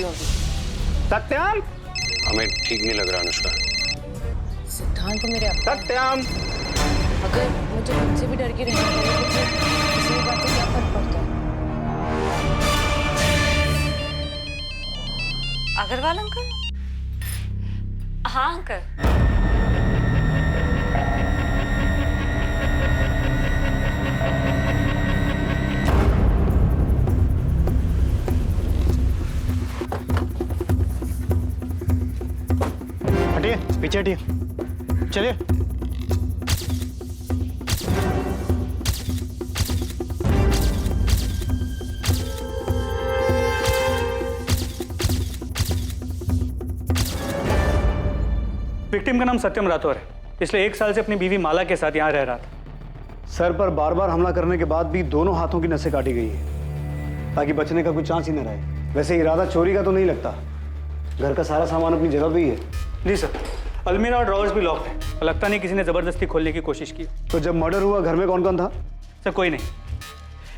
होगी। सत्यम, हमें ठीक नहीं लग रहा अनुष्का। सिद्धांत तो मेरे अपना है। सत्यम, अगर मुझे उनसे भी डर के रहना पड़े तो फिर किसी भी बात से क्या फर्क पड़ता है? अग्रवाल अंकल? हाँ अंकल। हटिए, पीछे हटिए, चलिए। विक्टिम का नाम सत्यम राठौर है। पिछले 1 साल से अपनी बीवी माला के साथ यहाँ रह रहा था। सर पर बार बार हमला करने के बाद भी दोनों हाथों की नसें काटी गई है ताकि बचने का कोई चांस ही न रहे। वैसे इरादा चोरी का तो नहीं लगता, घर का सारा सामान अपनी जगह पे ही है। जी सर, अलमीरा और ड्रॉवर्स भी लॉक है। लगता नहीं किसी ने जबरदस्ती खोलने की कोशिश की। तो जब मर्डर हुआ घर में कौन कौन था? सर कोई नहीं,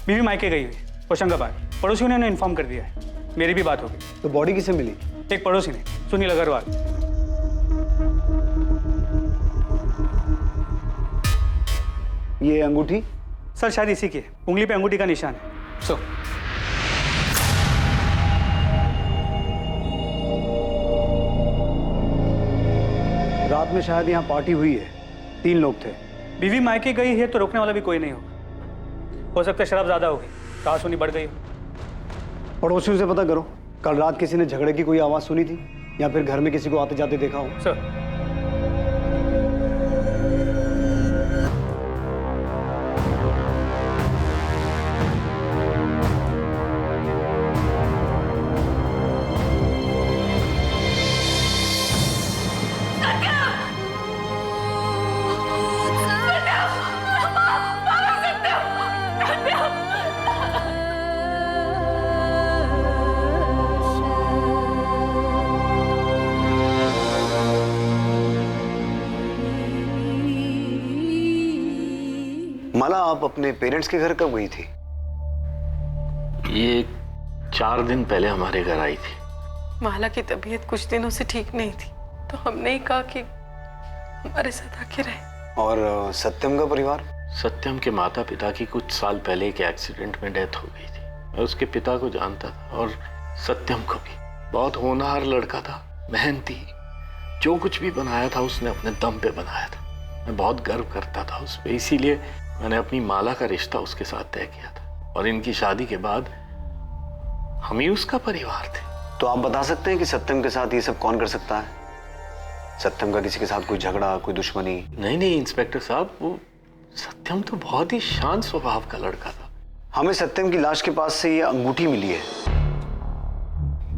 बीवी मायके गई हुई होशंगाबाद। पड़ोसियों ने उन्हें इन्फॉर्म कर दिया है। मेरी भी बात हो गई। तो बॉडी किसे मिली? एक पड़ोसी ने, सुनील अग्रवाल। ये अंगूठी? सर शायद इसी की है, उंगली पे अंगूठी का निशान है। सो रात में शायद यहाँ पार्टी हुई है, 3 लोग थे। बीवी मायके गई है तो रोकने वाला भी कोई नहीं होगा। हो सकता है शराब ज्यादा हो गई, कहासुनी बढ़ गई हो। पड़ोसियों से पता करो, कल रात किसी ने झगड़े की कोई आवाज सुनी थी या फिर घर में किसी को आते जाते देखा हो? सर माला, आप अपने पेरेंट्स के घर कब गई थी? ये 4 दिन पहले हमारे घर आई थी। माला की तबीयत कुछ दिनों से ठीक नहीं थी तो हमने ही कहा कि हमारे साथ आके रहे। और सत्यम का परिवार? सत्यम के माता पिता की कुछ साल पहले एक एक्सीडेंट में डेथ हो गई थी। मैं उसके पिता को जानता था और सत्यम को भी। बहुत होनहार लड़का था, मेहनती। जो कुछ भी बनाया था उसने अपने दम पे बनाया था। मैं बहुत गर्व करता था उस पर, इसीलिए मैंने अपनी माला का रिश्ता उसके साथ तय किया था। और इनकी शादी के बाद हम ही उसका परिवार थे। तो आप बता सकते हैं कि सत्यम के साथ ये सब कौन कर सकता है? सत्यम का किसी के साथ कोई झगड़ा, कोई दुश्मनी? नहीं इंस्पेक्टर साहब, वो सत्यम तो बहुत ही शांत स्वभाव का लड़का था। हमें सत्यम की लाश के पास से ये अंगूठी मिली है,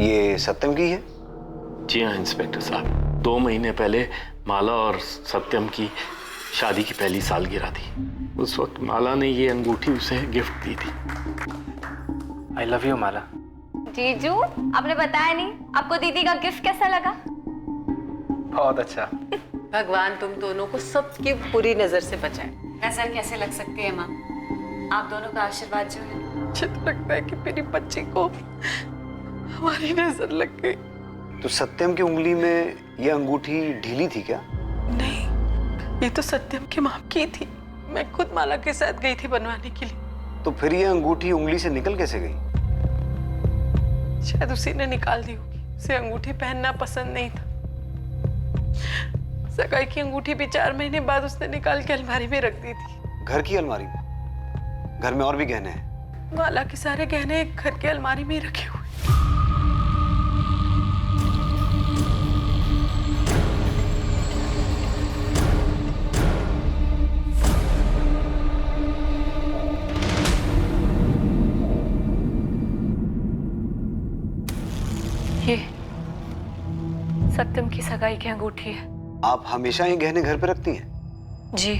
ये सत्यम की है? जी हाँ इंस्पेक्टर साहब, 2 महीने पहले माला और सत्यम की शादी की पहली सालगिरह थी। उस वक्त माला ने ये अंगूठी उसे गिफ्ट दी थी। आई लव यू माला। जीजू, आपने बताया नहीं, आपको दीदी का गिफ्ट कैसा लगा? बहुत अच्छा। भगवान तुम दोनों को सबकी बुरी नजर से बचाए। नजर कैसे लग सकती है माँ? आप दोनों का आशीर्वाद जो है। मुझे तो लगता है कि मेरी बच्ची को हमारी नजर लग गई। तो सत्यम की उंगली में ये अंगूठी ढीली थी क्या? नहीं, ये तो सत्यम की माँ की थी। मैं खुद माला के साथ गई थी बनवाने के लिए। तो फिर ये अंगूठी उंगली से निकल कैसे गई? शायद उसी ने निकाल दी होगी। उसे अंगूठी पहनना पसंद नहीं था। सगाई की अंगूठी भी 4 महीने बाद उसने निकाल के अलमारी में रख दी थी। घर की अलमारी में? घर में और भी गहने हैं? माला के सारे गहने घर की अलमारी में ही रखे हुए। ये सत्यम की सगाई की अंगूठी है। आप हमेशा ये गहने घर पे रखती हैं? जी।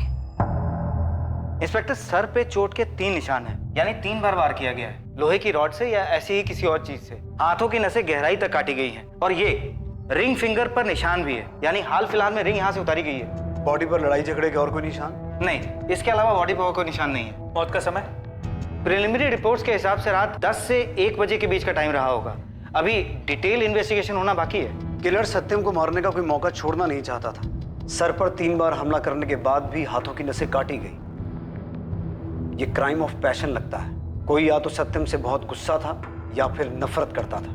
इंस्पेक्टर, सर पे चोट के 3 निशान हैं, यानी 3 बार वार किया गया है। लोहे की रॉड से या ऐसी ही किसी और चीज से। हाथों की नसें गहराई तक काटी गई हैं और ये रिंग फिंगर पर निशान भी है, यानी हाल फिलहाल में रिंग यहाँ से उतारी गई है। बॉडी पर लड़ाई झगड़े के और कोई निशान? नहीं, इसके अलावा बॉडी पर और कोई निशान नहीं है। मौत का समय? प्रिलिमिनरी रिपोर्ट्स के हिसाब से रात 10 से 1 बजे के बीच का टाइम रहा होगा। अभी डिटेल इन्वेस्टिगेशन होना बाकी है। किलर सत्यम को मारने का कोई मौका छोड़ना नहीं चाहता था। सर पर 3 बार हमला करने के बाद भी हाथों की नसें काटी गई। ये क्राइम ऑफ पैशन लगता है। कोई या तो सत्यम से बहुत गुस्सा था या फिर नफरत करता था।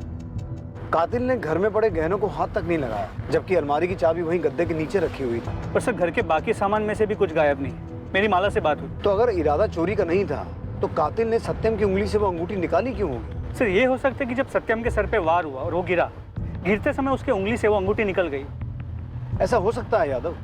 कातिल ने घर में पड़े गहनों को हाथ तक नहीं लगाया, जबकि अलमारी की चाबी वहीं गद्दे के नीचे रखी हुई थी। पर सर घर के बाकी सामान में से भी कुछ गायब नहीं। मेरी माला से बात हुई। तो अगर इरादा चोरी का नहीं था तो कातिल ने सत्यम की उंगली से वो अंगूठी निकाली क्यों होगी? सर ये हो सकता है कि जब सत्यम के सर पे वार हुआ और वो गिरा, गिरते समय उसके उंगली से वो अंगूठी निकल गई। ऐसा हो सकता है यादव,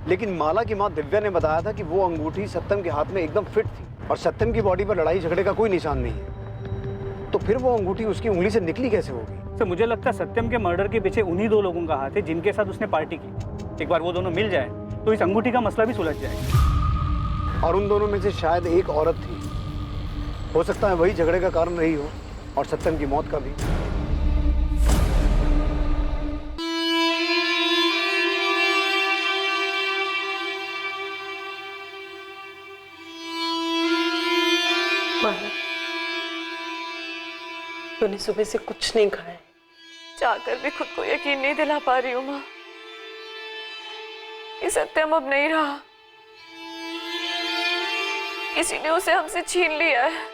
लेकिन माला की माँ दिव्या ने बताया था कि वो अंगूठी सत्यम के हाथ में एकदम फिट थी और सत्यम की बॉडी पर लड़ाई झगड़े का कोई निशान नहीं है। तो फिर वो अंगूठी उसकी उंगली से निकली कैसे होगी? सर मुझे लगता है सत्यम के मर्डर के पीछे उन्हीं 2 लोगों का हाथ है जिनके साथ उसने पार्टी की। एक बार वो दोनों मिल जाए तो इस अंगूठी का मसला भी सुलझ जाएगा। और उन दोनों में से शायद एक औरत थी। हो सकता है वही झगड़े का कारण रही हो और सत्यम की मौत का भी। माला, तूने सुबह से कुछ नहीं खाया। चाहकर भी खुद को यकीन नहीं दिला पा रही हूँ माँ। ये सत्यम अब नहीं रहा, किसी ने उसे हमसे छीन लिया है।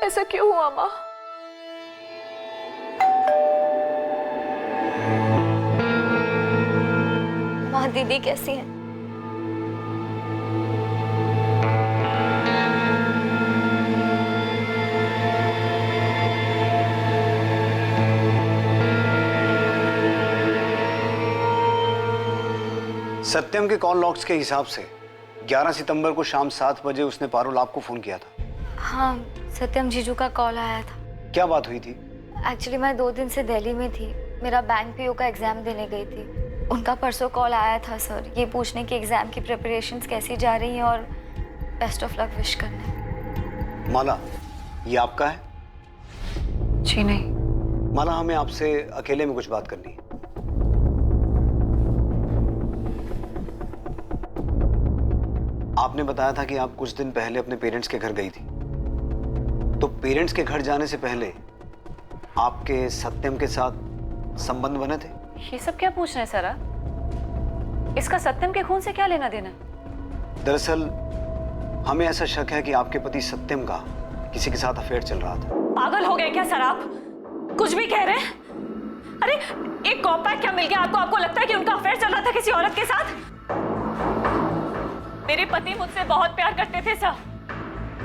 ऐसा क्यों हुआ माँ? माँ दीदी कैसी हैं? सत्यम के कॉल लॉग्स के हिसाब से 11 सितंबर को शाम 7 बजे उसने पारुल आपको फोन किया था। हाँ, सत्यम जीजू का कॉल आया था। क्या बात हुई थी? एक्चुअली मैं 2 दिन से दिल्ली में थी। मेरा बैंक पीओ का एग्जाम देने गई थी। उनका परसों कॉल आया था सर, ये पूछने की एग्जाम की प्रिपरेशंस कैसी जा रही हैं और बेस्ट ऑफ लक विश करने। माला, ये आपका है? जी नहीं। माला, हमें आपसे अकेले में कुछ बात करनी है। आपने बताया था कि आप कुछ दिन पहले अपने पेरेंट्स के घर गई थी। तो पेरेंट्स के घर जाने से पहले आपके सत्यम के साथ संबंध बने थे? ये सब क्या पूछ रहे हैं सर आप? इसका सत्यम के खून से क्या लेना देना? दरअसल हमें ऐसा शक है कि आपके पति सत्यम का किसी के साथ अफेयर चल रहा था। पागल हो गए क्या सर आप? कुछ भी कह रहे हैं? अरे एक कॉम्पैक्ट क्या मिल गया आपको? आपको लगता है कि उनका अफेयर चल रहा था किसी औरत के साथ? मेरे पति मुझसे बहुत प्यार करते थे सर,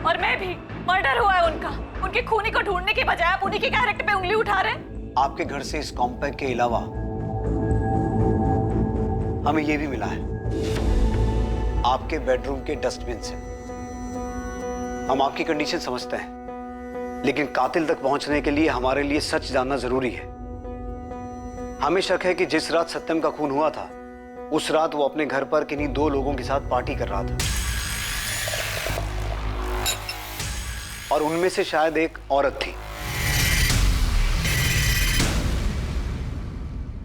और मैं भी। मर्डर हुआ है उनका। उनके खूनी को ढूंढने के बजाय आप उन्हीं के कैरेक्टर पे उंगली उठा रहे हैं। आपके घर से इस कॉम्पैक्ट के अलावा हमें यह भी मिला है आपके बेडरूम के डस्टबिन से। हम आपकी कंडीशन समझते हैं, लेकिन कातिल तक पहुंचने के लिए हमारे लिए सच जानना जरूरी है। हमें शक है कि जिस रात सत्यम का खून हुआ था, उस रात वो अपने घर पर किन्हीं 2 लोगों के साथ पार्टी कर रहा था, और उनमें से शायद एक औरत थी।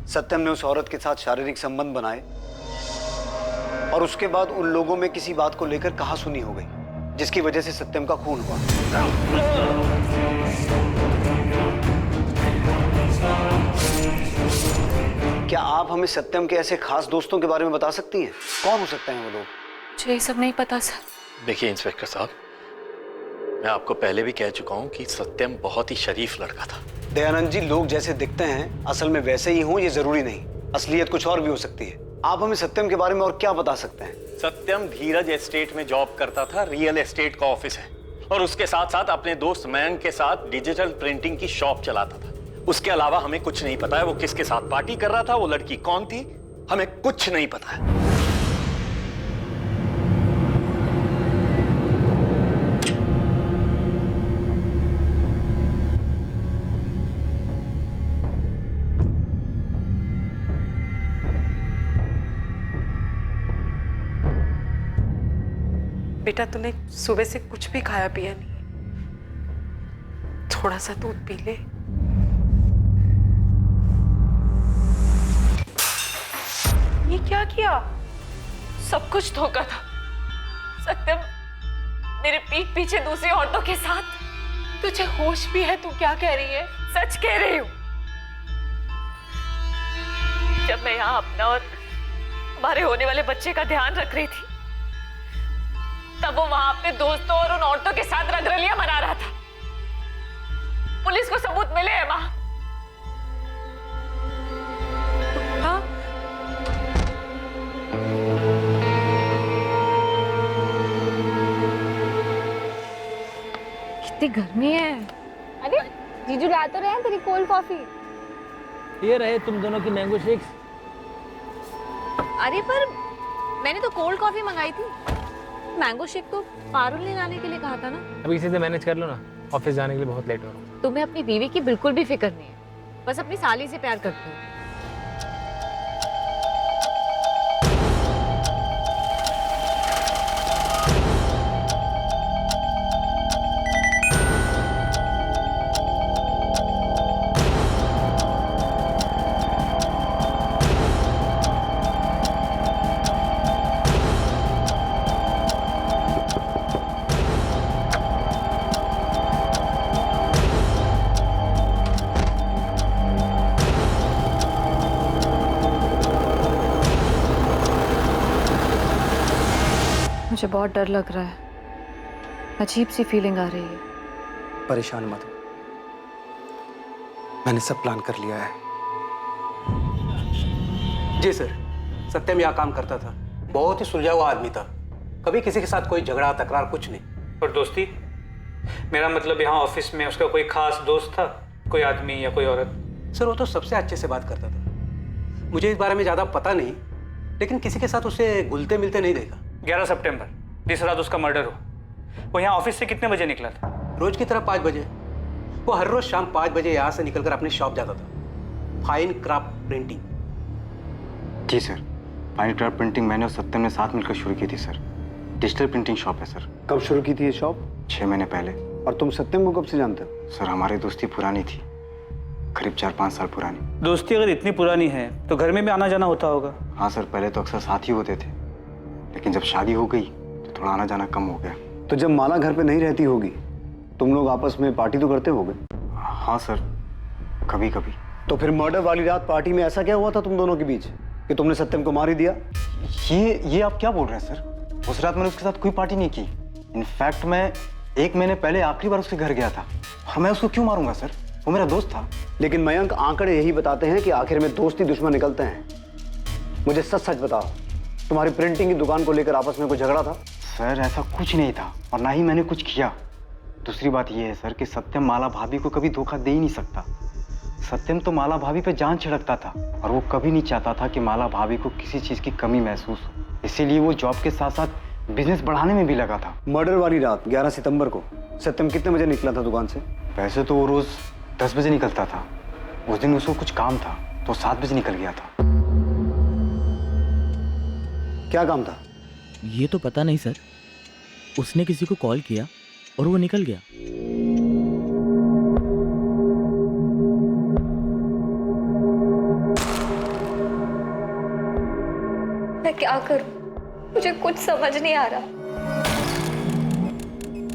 सत्यम ने उस औरत के साथ शारीरिक संबंध बनाए और उसके बाद उन लोगों में किसी बात को लेकर कहासुनी हो गई, जिसकी वजह से सत्यम का खून हुआ। क्या आप हमें सत्यम के ऐसे खास दोस्तों के बारे में बता सकती हैं? कौन हो सकते हैं वो लोग? मुझे ये सब नहीं पता सर। देखिए इंस्पेक्टर साहब, मैं आपको पहले भी कह चुका हूं कि सत्यम बहुत ही शरीफ लड़का था। दयानंद जी, लोग जैसे दिखते हैं असल में वैसे ही हों ये जरूरी नहीं। असलियत कुछ और भी हो सकती है। आप हमें सत्यम के बारे में और क्या बता सकते हैं? सत्यम धीरज एस्टेट में जॉब करता था। रियल एस्टेट का ऑफिस है, और उसके साथ साथ अपने दोस्त मयंक के साथ डिजिटल प्रिंटिंग की शॉप चलाता था। उसके अलावा हमें कुछ नहीं पता है वो किसके साथ पार्टी कर रहा था, वो लड़की कौन थी, हमें कुछ नहीं पता है। बेटा, तूने सुबह से कुछ भी खाया पिया नहीं। थोड़ा सा दूध पी ले। ये क्या किया? सब कुछ धोखा था। सत्यम मेरे पीठ पीछे दूसरी औरतों के साथ। तुझे होश भी है? तू क्या कह रही है? सच कह रही हूँ। जब मैं यहाँ अपना और हमारे होने वाले बच्चे का ध्यान रख रही थी, तब वो वहां अपने दोस्तों और उन औरतों के साथ रंगरलियां मना रहा था। पुलिस को सबूत मिले हैं माँ। हाँ? कितनी गर्मी है। अरे जीजू ला तो रहे हैं तेरी कोल्ड कॉफी। ये रहे तुम दोनों की मैंगो शेक्स। अरे पर मैंने तो कोल्ड कॉफी मंगाई थी, मैंगो शेक तो पारुल ने लाने के लिए कहा था ना। अभी इसी से मैनेज कर लो ना, ऑफिस जाने के लिए बहुत लेट हो रहा हूँ। तुम्हें अपनी बीवी की बिल्कुल भी फिक्र नहीं है, बस अपनी साली से प्यार करते हो। मुझे बहुत डर लग रहा है, अजीब सी फीलिंग आ रही है। परेशान मत हो, मैंने सब प्लान कर लिया है। जी सर, सत्यम यहाँ काम करता था, बहुत ही सुलझा हुआ आदमी था, कभी किसी के साथ कोई झगड़ा तकरार कुछ नहीं। और दोस्ती, मेरा मतलब यहाँ ऑफिस में उसका कोई खास दोस्त था, कोई आदमी या कोई औरत? सर वो तो सबसे अच्छे से बात करता था, मुझे इस बारे में ज़्यादा पता नहीं, लेकिन किसी के साथ उसे घुलते मिलते नहीं देखा। 11 सितंबर जिस रात उसका मर्डर हो, वो यहाँ ऑफिस से कितने बजे निकला था? रोज की तरह 5 बजे। वो हर रोज शाम 5 बजे यहाँ से निकलकर अपने शॉप जाता था, फाइन क्राफ्ट प्रिंटिंग। जी सर, फाइन क्राफ्ट प्रिंटिंग मैंने और सत्यम ने साथ मिलकर शुरू की थी सर। डिजिटल प्रिंटिंग शॉप है सर। कब शुरू की थी ये शॉप? 6 महीने पहले। और तुम सत्यम को कब से जानते हो? सर हमारी दोस्ती पुरानी थी, करीब 4-5 साल पुरानी। दोस्ती अगर इतनी पुरानी है तो घर में भी आना जाना होता होगा? हाँ सर, पहले तो अक्सर साथ ही होते थे, लेकिन जब शादी हो गई तो थोड़ा आना जाना कम हो गया। तो जब माला घर पे नहीं रहती होगी, तुम लोग आपस में पार्टी तो करते होगे? हाँ सर, कभी कभी। तो फिर मर्डर वाली रात पार्टी में ऐसा क्या हुआ था तुम दोनों के बीच कि तुमने सत्यम को मार ही दिया? ये आप क्या बोल रहे हैं सर? उस रात मैंने उसके साथ कोई पार्टी नहीं की। इनफैक्ट मैं 1 महीने पहले आखिरी बार उसके घर गया था, और मैं उसको क्यों मारूंगा सर? वो मेरा दोस्त था। लेकिन मयंक, आंकड़े यही बताते हैं कि आखिर में दोस्ती दुश्मन निकलते हैं। मुझे सच सच बताओ, तुम्हारी प्रिंटिंग की दुकान को लेकर आपस में कोई झगड़ा था? सर ऐसा कुछ नहीं था, और ना ही मैंने कुछ किया। दूसरी बात यह है सर कि सत्यम माला भाभी को कभी धोखा दे ही नहीं सकता। सत्यम तो माला भाभी पे जान छिड़कता था, और वो कभी नहीं चाहता था कि माला भाभी को किसी चीज की कमी महसूस हो। इसीलिए वो जॉब के साथ साथ बिजनेस बढ़ाने में भी लगा था। मर्डर वाली रात 11 सितंबर को सत्यम कितने बजे निकला था दुकान से? वैसे तो वो रोज 10 बजे निकलता था, उस दिन उसको कुछ काम था तो 7 बजे निकल गया था। क्या काम था? ये तो पता नहीं सर, उसने किसी को कॉल किया और वो निकल गया। मैं क्या करूं? मुझे कुछ समझ नहीं आ रहा।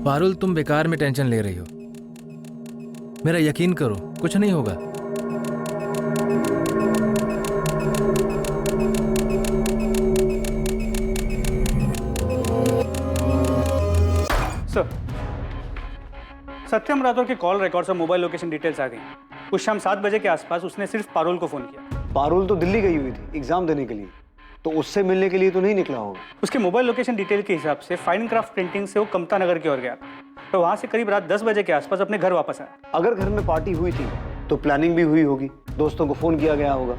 पारुल, तुम बेकार में टेंशन ले रही हो। मेरा यकीन करो, कुछ नहीं होगा। सर, सत्यम राठौर के कॉल रिकॉर्ड्स और मोबाइल लोकेशन डिटेल्स आ गई। उस शाम 7 बजे के आसपास उसने सिर्फ पारुल को फोन किया। पारुल तो दिल्ली गई हुई थी एग्जाम देने के लिए, तो उससे मिलने के लिए तो नहीं निकला होगा। उसके मोबाइल लोकेशन डिटेल के हिसाब से फाइन क्राफ्ट प्रिंटिंग से वो कमता नगर की ओर गया था, तो वहां से करीब रात 10 बजे के आसपास अपने घर वापस आया। अगर घर में पार्टी हुई थी तो प्लानिंग भी हुई होगी, दोस्तों को फोन किया गया होगा,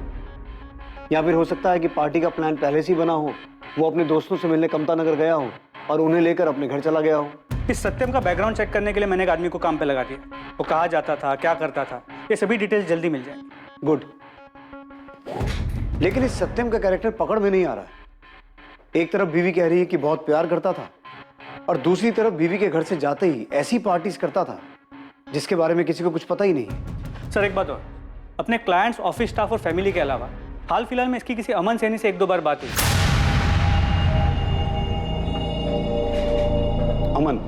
या फिर हो सकता है कि पार्टी का प्लान पहले से ही बना हो, वो अपने दोस्तों से मिलने कमता नगर गया हो और उन्हें लेकर अपने घर चला गया हो। इस सत्यम का बैकग्राउंड चेक करने के लिए मैंने एक आदमी को काम पे लगा दिया। वो कहाँ जाता था, क्या करता था, ये सभी डिटेल्स जल्दी मिल जाएंगी। गुड। लेकिन इस सत्यम का कैरेक्टर पकड़ में नहीं आ रहा है। एक तरफ बीवी कह रही है कि बहुत प्यार करता था, और दूसरी तरफ बीवी के घर से जाते ही ऐसी पार्टीज करता था जिसके बारे में किसी को कुछ पता ही नहीं है। सर एक बात और, अपने क्लाइंट्स, ऑफिस स्टाफ और फैमिली के अलावा हाल फिलहाल में इसकी किसी अमन सैनी से 1-2 बार बात हुई। अमन,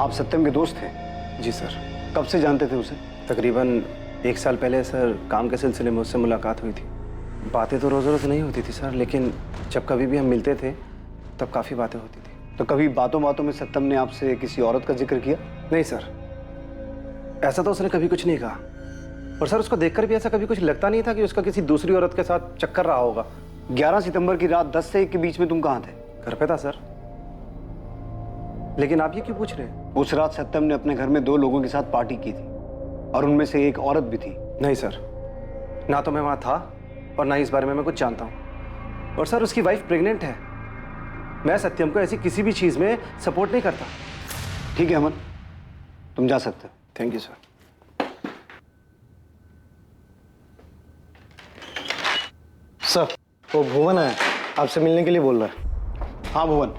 आप सत्यम के दोस्त हैं? जी सर। कब से जानते थे उसे? तकरीबन 1 साल पहले सर काम के सिलसिले में उससे मुलाकात हुई थी। बातें तो रोज़ रोज़ नहीं होती थी सर, लेकिन जब कभी भी हम मिलते थे तब काफ़ी बातें होती थी। तो कभी बातों बातों में सत्यम ने आपसे किसी औरत का जिक्र किया? नहीं सर, ऐसा तो उसने कभी कुछ नहीं कहा। और सर उसको देखकर भी ऐसा कभी कुछ लगता नहीं था कि उसका किसी दूसरी औरत के साथ चक्कर रहा होगा। 11 सितंबर की रात 10 से 1 के बीच में तुम कहाँ थे? घर पे था सर। लेकिन आप ये क्यों पूछ रहे हैं? उस रात सत्यम ने अपने घर में 2 लोगों के साथ पार्टी की थी और उनमें से एक औरत भी थी। नहीं सर, ना तो मैं वहाँ था और ना इस बारे में मैं कुछ जानता हूँ। और सर उसकी वाइफ प्रेग्नेंट है। मैं सत्यम को ऐसी किसी भी चीज़ में सपोर्ट नहीं करता। ठीक है अमन, तुम जा सकते हो। Thank you sir. सर, वो भुवन है, आपसे मिलने के लिए बोल रहा है। हाँ भुवन,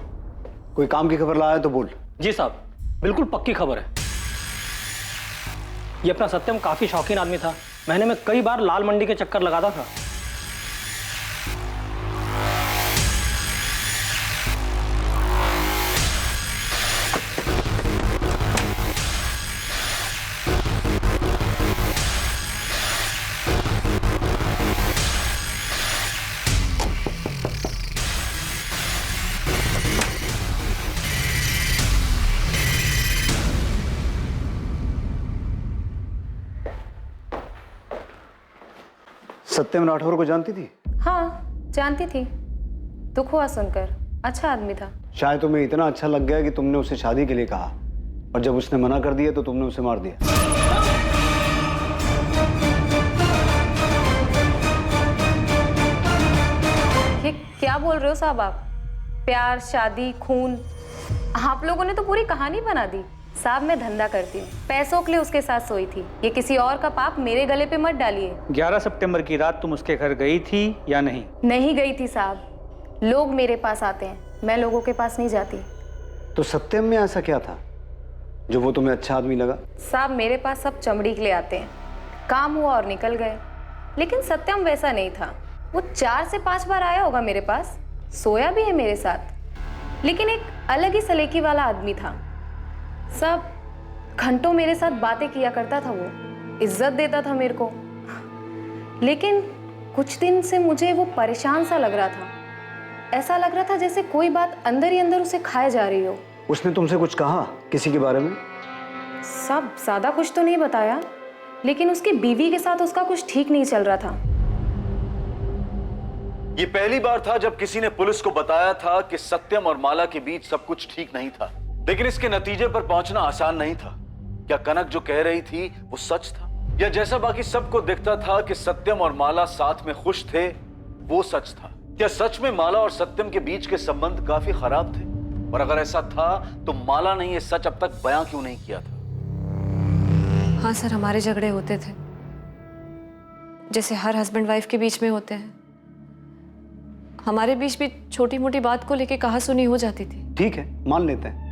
कोई काम की खबर लाया तो बोल। जी साहब, बिल्कुल पक्की खबर है। ये अपना सत्यम काफी शौकीन आदमी था। महीने में कई बार लाल मंडी के चक्कर लगाता था। सत्यम राठौर को जानती थी? हाँ, जानती थी। दुख हुआ सुनकर, अच्छा आदमी था। शायद तुम्हें इतना अच्छा लग गया कि तुमने उसे शादी के लिए कहा, और जब उसने मना कर दिया तो तुमने उसे मार दिया। ये क्या बोल रहे हो साहब आप? प्यार, शादी, खून, आप लोगों ने तो पूरी कहानी बना दी। साहब मैं धंधा करती हूँ, पैसों के लिए उसके साथ सोई थी। ये किसी और का पाप मेरे गले पे मत डालिए। 11 सितंबर की रात तुम उसके घर गई थी या नहीं? नहीं गई थी साहब, लोग मेरे पास आते हैं, मैं लोगों के पास नहीं जाती। तो सत्यम में ऐसा क्या था जो वो तुम्हें अच्छा आदमी लगा? साहब मेरे पास सब चमड़ी के लिए आते हैं, काम हुआ और निकल गए। लेकिन सत्यम वैसा नहीं था। वो 4 से 5 बार आया होगा मेरे पास, सोया भी है मेरे साथ, लेकिन एक अलग ही सलीके वाला आदमी था। सब घंटों मेरे साथ बातें किया करता था, वो इज्जत देता था मेरे को। लेकिन कुछ दिन से मुझे वो परेशान सा लग रहा था। ऐसा लग रहा था जैसे कोई बात अंदर ही अंदर उसे खाए जा रही हो। उसने तुमसे कुछ कहा किसी के बारे में? सब ज्यादा कुछ तो नहीं बताया, लेकिन उसकी बीवी के साथ उसका कुछ ठीक नहीं चल रहा था। ये पहली बार था जब किसी ने पुलिस को बताया था कि सत्यम और माला के बीच सब कुछ ठीक नहीं था। लेकिन इसके नतीजे पर पहुंचना आसान नहीं था। क्या कनक जो कह रही थी वो सच था, या जैसा बाकी सबको दिखता था कि सत्यम और माला साथ में खुश थे वो सच था? क्या सच में माला और सत्यम के बीच के संबंध काफी खराब थे? और अगर ऐसा था तो माला ने ये सच अब तक बयां क्यों नहीं किया था? हाँ सर, हमारे झगड़े होते थे जैसे हर हस्बैंड वाइफ के बीच में होते हैं। हमारे बीच भी छोटी मोटी बात को लेके कहासुनी हो जाती थी। ठीक है, मान लेते हैं,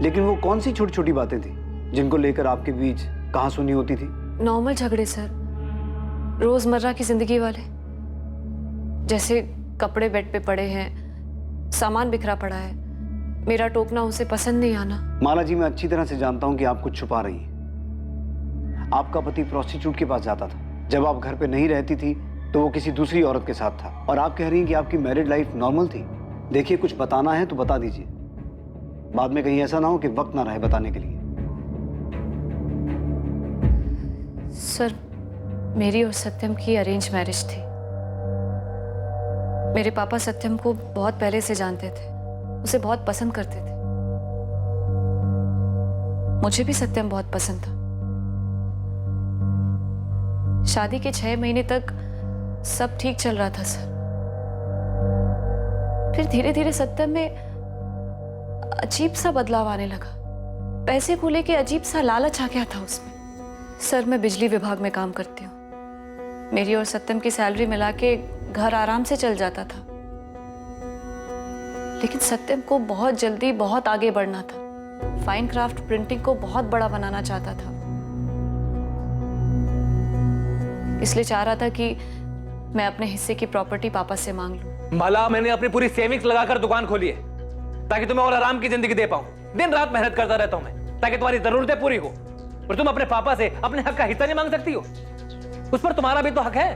लेकिन वो कौन सी छोटी छोटी बातें थी जिनको लेकर आपके बीच कहासुनी होती थी? नॉर्मल झगड़े सर, रोजमर्रा की जिंदगी वाले। जैसे कपड़े बेड पे पड़े हैं, सामान बिखरा पड़ा है, मेरा टोकना उसे पसंद नहीं आना। माला जी, मैं अच्छी तरह से जानता हूं कि आप कुछ छुपा रही हैं। आपका पति प्रोस्टिट्यूट के पास जाता था, जब आप घर पे नहीं रहती थी तो वो किसी दूसरी औरत के साथ था, और आप कह रही हैं कि आपकी मैरिड लाइफ नॉर्मल थी। देखिए, कुछ बताना है तो बता दीजिए, बाद में कहीं ऐसा ना हो कि वक्त ना रहे बताने के लिए। सर, मेरी और सत्यम की अरेंज मैरिज थी। मेरे पापा सत्यम को बहुत पहले से जानते थे, उसे बहुत पसंद करते थे। मुझे भी सत्यम बहुत पसंद था। शादी के 6 महीने तक सब ठीक चल रहा था सर। फिर धीरे धीरे सत्यम में अजीब सा बदलाव आने लगा। पैसे को लेके अजीब सा लालच आ गया था उसमें। सर, मैं बिजली विभाग में काम करती हूँ। मेरी और सत्यम की सैलरी मिला के घर आराम से चल जाता था। लेकिन सत्यम को बहुत जल्दी बहुत आगे बढ़ना था। फाइन क्राफ्ट प्रिंटिंग को बहुत बड़ा बनाना चाहता था। इसलिए चाह रहा था कि मैं अपने हिस्से की प्रॉपर्टी पापा से मांग लूं। माला, मैंने अपनी पूरी सेविंग्स लगाकर दुकान खोली है ताकि तुम्हें और आराम की जिंदगी दे पाऊं। दिन रात मेहनत करता रहता हूं मैं ताकि तुम्हारी जरूरतें पूरी हो। और तुम अपने पापा से अपने हक का हिस्सा नहीं मांग सकती हो? उस पर तुम्हारा भी तो हक है,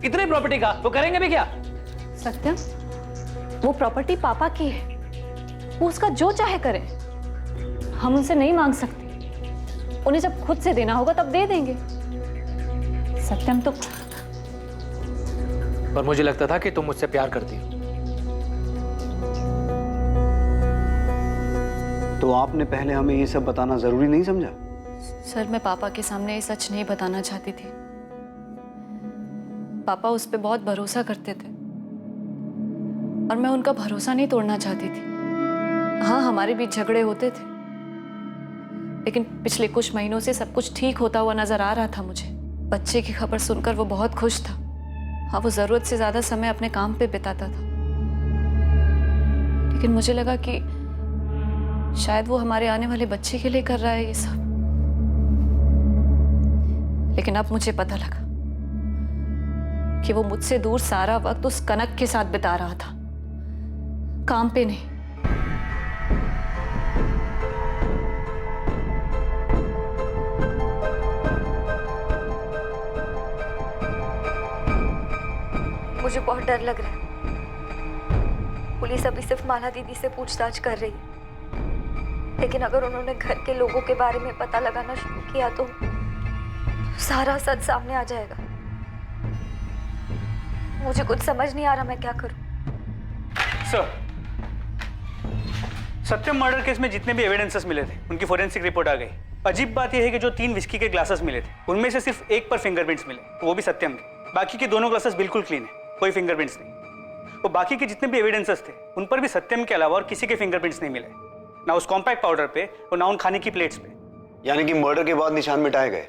इतनी प्रॉपर्टी का। वो करेंगे भी क्या? सत्यम, वो प्रॉपर्टी पापा की है, वो उसका जो चाहे करे। हम उनसे नहीं मांग सकते। उन्हें जब खुद से देना होगा तब दे देंगे। सत्यम तो पर मुझे लगता था कि तुम मुझसे प्यार करती हो। तो आपने पहले हमें ये सब बताना जरूरी नहीं समझा? सर, मैं पापा के सामने ये सच नहीं बताना चाहती थी। पापा उस पर बहुत भरोसा करते थे और मैं उनका भरोसा नहीं तोड़ना चाहती थी। हाँ, हमारे बीच झगड़े होते थे, लेकिन पिछले कुछ महीनों से सब कुछ ठीक होता हुआ नजर आ रहा था मुझे। बच्चे की खबर सुनकर वो बहुत खुश था। हाँ, वो जरूरत से ज्यादा समय अपने काम पे बिताता था, लेकिन मुझे लगा कि शायद वो हमारे आने वाले बच्चे के लिए कर रहा है ये सब। लेकिन अब मुझे पता लगा कि वो मुझसे दूर सारा वक्त उस कनक के साथ बिता रहा था, काम पे नहीं। मुझे बहुत डर लग रहा है। पुलिस अभी सिर्फ माला दीदी से पूछताछ कर रही है, लेकिन अगर उन्होंने घर के लोगों के बारे में पता लगाना शुरू किया तो सारा सच सामने आ जाएगा। मुझे कुछ समझ नहीं आ रहा, मैं क्या करूं। सर, सत्यम मर्डर केस में जितने भी एविडेंसेस मिले थे उनकी फोरेंसिक रिपोर्ट आ गई। अजीब बात यह है कि जो 3 विस्की के ग्लासेस मिले थे उनमें से सिर्फ एक पर फिंगरप्रिंट्स मिले, वो भी सत्यम के। बाकी के दोनों ग्लासेस बिल्कुल क्लीन है, कोई फिंगरप्रिंट्स नहीं। वो बाकी के जितने भी एविडेंसेस थे उन पर भी सत्यम के अलावा और किसी के फिंगरप्रिंट्स नहीं मिले, ना उस कॉम्पैक्ट पाउडर पे और ना उन खाने की प्लेट्स पे। यानी कि मर्डर के बाद निशान मिटाए गए?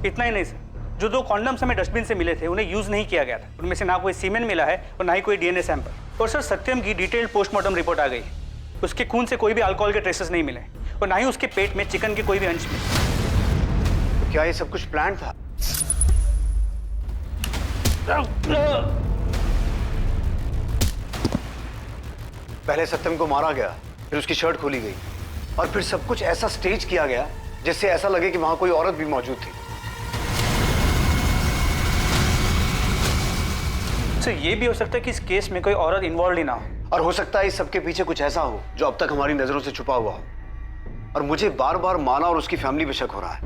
इतना ही नहीं सर, जो 2 कॉन्डम्स हमें डस्टबिन से मिले थे उन्हें यूज नहीं किया गया था। उनमें से ना कोई सीमेन मिला है और ना ही कोई डीएनए सैंपल। और सर, सत्यम की डिटेल्ड पोस्टमार्टम रिपोर्ट आ गई है। उसके खून से कोई भी अल्कोहल के ट्रेसेस नहीं मिले और ना ही उसके पेट में चिकन के कोई भी अंश मिले। तो क्या ये सब कुछ प्लान था? पहले सत्यम को मारा गया, फिर उसकी शर्ट खोली गई और फिर सब कुछ ऐसा स्टेज किया गया जिससे ऐसा लगे कि वहां कोई औरत भी मौजूद थी। सर, ये भी हो सकता है कि इस केस में कोई औरत इन्वॉल्व ही ना हो, और हो सकता है इस सबके पीछे कुछ ऐसा हो जो अब तक हमारी नजरों से छुपा हुआ हो। और मुझे बार बार माला और उसकी फैमिली पे शक हो रहा है।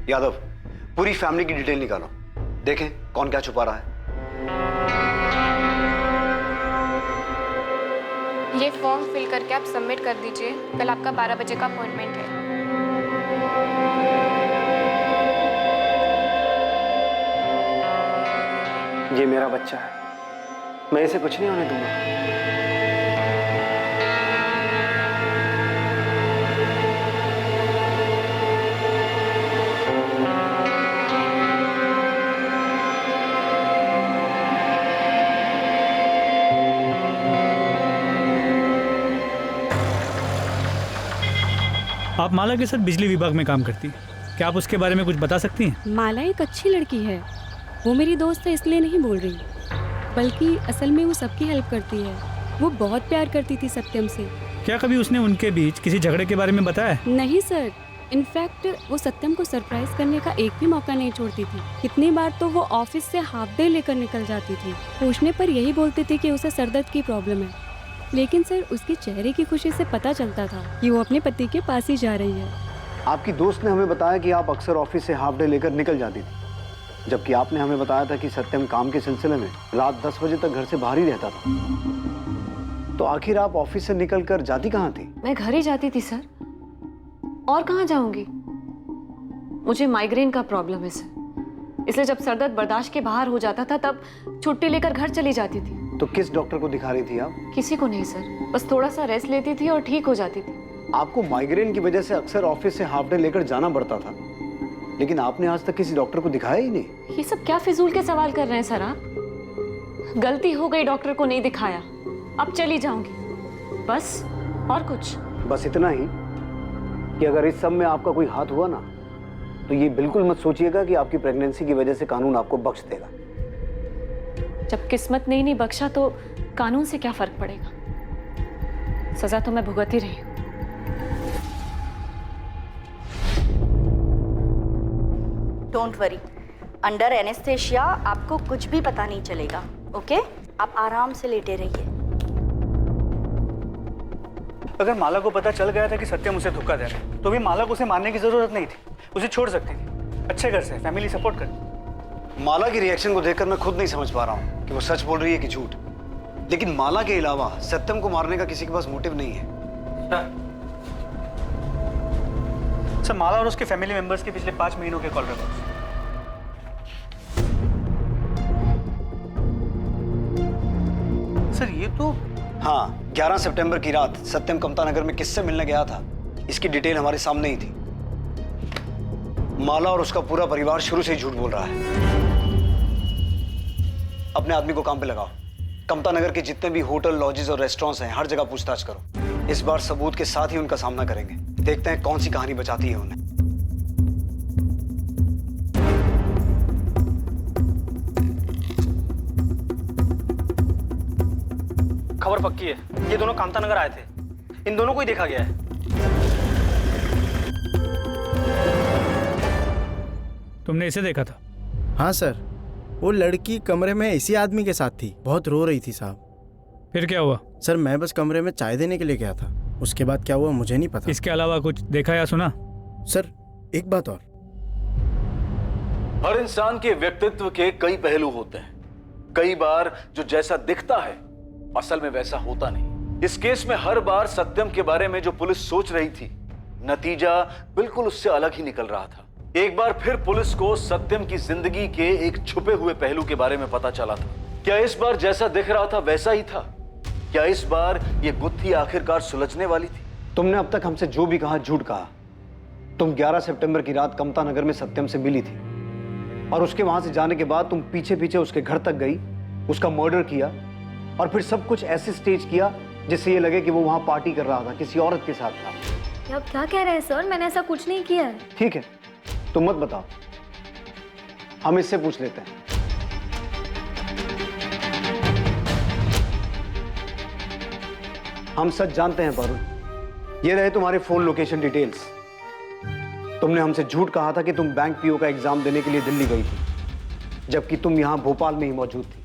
यादव, पूरी फैमिली की डिटेल निकालो, देखें कौन क्या छुपा रहा है। ये फॉर्म फिल करके आप सबमिट कर दीजिए। कल आपका 12 बजे का अपॉइंटमेंट है। ये मेरा बच्चा है, मैं इसे कुछ नहीं होने दूंगा। आप माला के साथ बिजली विभाग में काम करती हैं, क्या आप उसके बारे में कुछ बता सकती हैं? माला एक अच्छी लड़की है, वो मेरी दोस्त है इसलिए नहीं बोल रही, बल्कि असल में वो सबकी हेल्प करती है। वो बहुत प्यार करती थी सत्यम से। क्या कभी उसने उनके बीच किसी झगड़े के बारे में बताया? नहीं सर, इनफैक्ट वो सत्यम को सरप्राइज करने का एक भी मौका नहीं छोड़ती थी। कितनी बार तो वो ऑफिस से हाफ डे लेकर निकल जाती थी। पूछने पर यही बोलती थी कि उसे सरदर्द की प्रॉब्लम है, लेकिन सर उसके चेहरे की खुशी से पता चलता था कि वो अपने पति के पास ही जा रही है। आपकी दोस्त ने हमें बताया कि आप अक्सर ऑफिस से हाफ डे लेकर निकल जाती थी, जबकि आपने हमें बताया था कि सत्यम काम के सिलसिले में रात 10 बजे तक घर से बाहर ही रहता था। तो आखिर आप ऑफिस से निकलकर जाती कहाँ थी? मैं घर ही जाती थी सर, और कहाँ जाऊंगी। मुझे माइग्रेन का प्रॉब्लम है सर, इसलिए जब सर दर्द बर्दाश्त के बाहर हो जाता था तब छुट्टी लेकर घर चली जाती थी। तो किस डॉक्टर को दिखा रही थी आप? किसी को नहीं सर, बस थोड़ा सा रेस्ट लेती थी और ठीक हो जाती थी। आपको माइग्रेन की वजह से अक्सर ऑफिस से हाफ डे लेकर जाना पड़ता था, लेकिन आपने आज तक किसी डॉक्टर को दिखाया ही नहीं। ये सब क्या फिजूल के सवाल कर रहे हैं सर आप? गलती हो गई, डॉक्टर को नहीं दिखाया, अब चली जाऊंगी बस, और कुछ। बस इतना ही कि अगर इस सब में आपका कोई हाथ हुआ ना, तो ये बिल्कुल मत सोचिएगा कि आपकी प्रेगनेंसी की वजह से कानून आपको बख्श देगा। जब किस्मत ने ही नहीं बख्शा तो कानून से क्या फर्क पड़ेगा? सजा तो मैं भुगत ही रही हूँ। डोंट वरी, अंडर एनेस्थेशिया आपको कुछ भी पता नहीं चलेगा। ओके, आप आराम से लेटे रहिए। अगर माला को पता चल गया था कि सत्यम उसे धोखा दे रहा है तो भी माला को उसे मारने की जरूरत नहीं थी, उसे छोड़ सकती थी। अच्छे घर से, फैमिली सपोर्ट कर। माला की रिएक्शन को देखकर मैं खुद नहीं समझ पा रहा हूँ कि वो सच बोल रही है कि झूठ। लेकिन माला के अलावा सत्यम को मारने का किसी के पास मोटिव नहीं है। सर, माला और उसके फैमिली मेंबर्स के पिछले 5 महीनों के कॉल रिकॉर्ड्स। सर, ये तो हाँ, 11 सितंबर की रात सत्यम कमता नगर में किससे मिलने गया था, इसकी डिटेल हमारे सामने ही थी। माला और उसका पूरा परिवार शुरू से ही झूठ बोल रहा है। अपने आदमी को काम पे लगाओ। कमता नगर के जितने भी होटल, लॉजेस और रेस्टोरेंट्स हैं, हर जगह पूछताछ करो। इस बार सबूत के साथ ही उनका सामना करेंगे। देखते हैं कौन सी कहानी बचाती है उन्हें। खबर पक्की है, ये दोनों कामता नगर आए थे। इन दोनों को ही देखा गया है। तुमने इसे देखा था? हाँ सर, वो लड़की कमरे में इसी आदमी के साथ थी, बहुत रो रही थी साहब। फिर क्या हुआ? सर, मैं बस कमरे में चाय देने के लिए गया था, उसके बाद क्या हुआ मुझे नहीं पता। इसके अलावा कुछ देखा या सुना? सर, एक बात और, हर इंसान के व्यक्तित्व के कई पहलू होते हैं। कई बार जो जैसा दिखता है असल में वैसा होता नहीं। इस केस में हर बार सत्यम के बारे में जो पुलिस सोच रही थी, नतीजा बिल्कुल उससे अलग ही निकल रहा था। एक बार फिर पुलिस को सत्यम की जिंदगी के एक छुपे हुए पहलू के बारे में पता चला था। क्या इस बार जैसा दिख रहा था वैसा ही था? क्या इस बार ये गुत्थी आखिरकार सुलझने वाली थी? तुमने अब तक हमसे जो भी कहा झूठ कहा। तुम 11 सितंबर की रात कमता नगर में सत्यम से मिली थी और उसके वहां से जाने के बाद तुम पीछे पीछे उसके घर तक गई, उसका मर्डर किया और फिर सब कुछ ऐसे स्टेज किया जिससे ये लगे कि वो वहां पार्टी कर रहा था, किसी औरत के साथ था। आप क्या कह रहे हैं सर? मैंने ऐसा कुछ नहीं किया है। ठीक है, तुम मत बताओ, हम इससे पूछ लेते हैं। हम सच जानते हैं पारुल। ये रहे तुम्हारे फोन लोकेशन डिटेल्स। तुमने हमसे झूठ कहा था कि तुम बैंक पीओ का एग्जाम देने के लिए दिल्ली गई थी, जबकि तुम यहां भोपाल में ही मौजूद थी।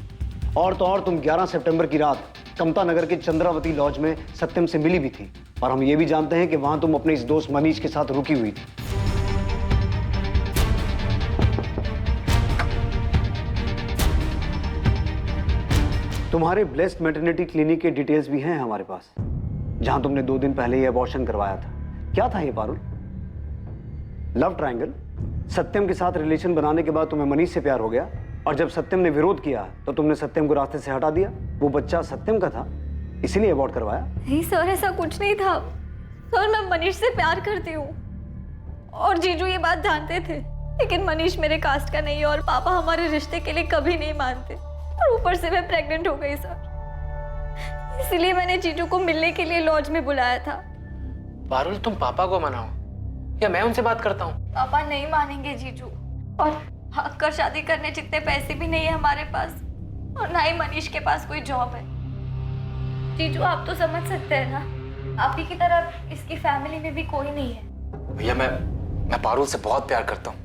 और तो और तुम 11 सितंबर की रात कमता नगर के चंद्रावती लॉज में सत्यम से मिली भी थी। और हम ये भी जानते हैं कि वहां तुम अपने इस दोस्त मनीष के साथ रुकी हुई थी। तुम्हारे ब्लेस्ड मैटरनिटी क्लिनिक के डिटेल्स भी हैं हमारे पास, जहां तुमने 2 दिन पहले ये अबॉर्शन करवाया था। क्या था ये पारुल? Love triangle? सत्यम के साथ रिलेशन बनाने के बाद तुम्हें मनीष से प्यार हो गया और जब सत्यम ने विरोध किया तो तुमने सत्यम को रास्ते से हटा दिया। वो बच्चा सत्यम का था, इसीलिए अबॉर्ट करवाया। नहीं सर, ऐसा कुछ नहीं था सर। मैं मनीष से प्यार करती हूँ और जीजू ये बात जानते थे, लेकिन मनीष मेरे कास्ट का नहीं है और पापा हमारे रिश्ते के लिए कभी नहीं मानते। और ऊपर से मैं प्रेग्नेंट हो गई सर, इसलिए मैंने जीजू को मिलने के लिए लॉज में बुलाया था। पारुल, तुम पापा को मनाओ या मैं उनसे बात करता हूँ? पापा नहीं मानेंगे जीजू, और हक कर शादी करने जितने पैसे भी नहीं है हमारे पास, और ना ही मनीष के पास कोई जॉब है। जीजू आप तो समझ सकते हैं ना, आप ही की तरह इसकी फैमिली में भी कोई नहीं है। भैया, मैं पारुल से बहुत प्यार करता हूँ,